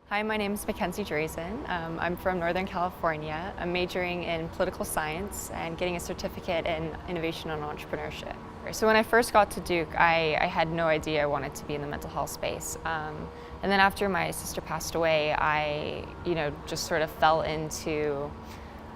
Hi, my name is Mackenzie Drazan. I'm from Northern California. I'm majoring in political science and getting a certificate in innovation and entrepreneurship. So when I first got to Duke, I had no idea I wanted to be in the mental health space. And then after my sister passed away, I just sort of fell into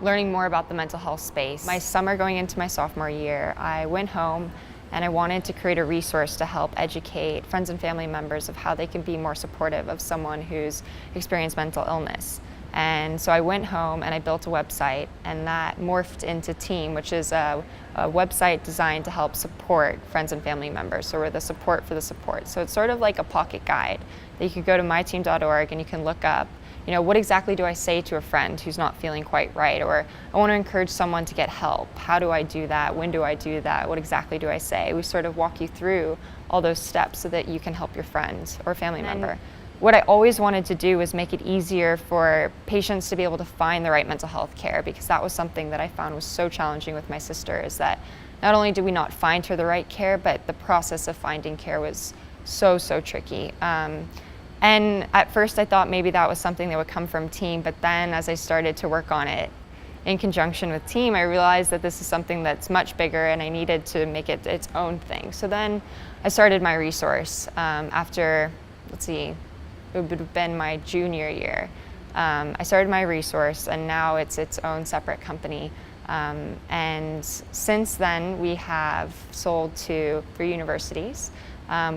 learning more about the mental health space. My summer going into my sophomore year, I went home and I wanted to create a resource to help educate friends and family members of how they can be more supportive of someone who's experienced mental illness. And so I went home and I built a website, and that morphed into Team, which is a website designed to help support friends and family members. So we're the support for the support. So it's sort of like a pocket guide that you can go to myteam.org and you can look up, what exactly do I say to a friend who's not feeling quite right? Or I want to encourage someone to get help. How do I do that? When do I do that? What exactly do I say? We sort of walk you through all those steps so that you can help your friend or family member. What I always wanted to do was make it easier for patients to be able to find the right mental health care, because that was something that I found was so challenging with my sister, is that not only did we not find her the right care, but the process of finding care was so tricky. And at first I thought maybe that was something that would come from Team, but then as I started to work on it in conjunction with Team, I realized that this is something that's much bigger and I needed to make it its own thing. So then I started my resource after, it would have been my junior year. I started my resource, and now it's its own separate company. And since then, we have sold to 3 universities.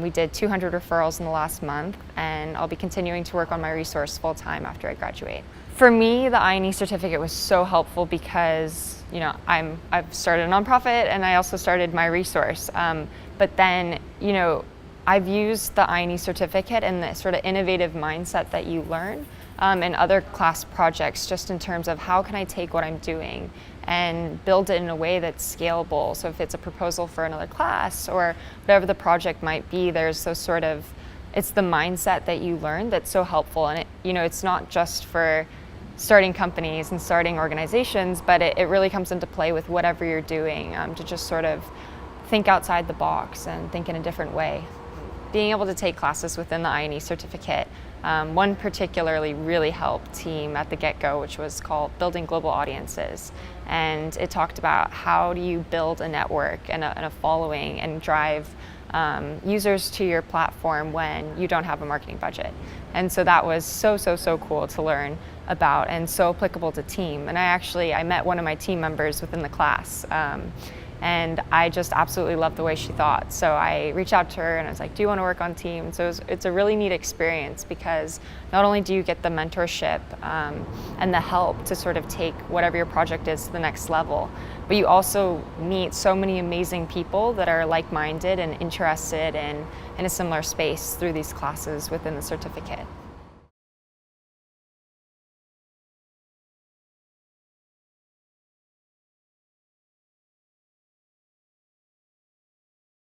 We did 200 referrals in the last month, and I'll be continuing to work on my resource full-time after I graduate. For me, the INE certificate was so helpful because I've started a nonprofit and I also started my resource. But then, I've used the INE certificate and the sort of innovative mindset that you learn in other class projects, just in terms of how can I take what I'm doing and build it in a way that's scalable. So if it's a proposal for another class or whatever the project might be, there's those it's the mindset that you learn that's so helpful. And it's not just for starting companies and starting organizations, but it really comes into play with whatever you're doing, to just sort of think outside the box and think in a different way. Being able to take classes within the INE certificate, one particularly really helped Team at the get-go, which was called Building Global Audiences. And it talked about how do you build a network and a following and drive users to your platform when you don't have a marketing budget. And so that was so cool to learn about and so applicable to Team. And I met one of my team members within the class. And I just absolutely loved the way she thought. So I reached out to her and I was like, do you want to work on Team? So it's a really neat experience, because not only do you get the mentorship and the help to sort of take whatever your project is to the next level, but you also meet so many amazing people that are like-minded and interested in a similar space through these classes within the certificate.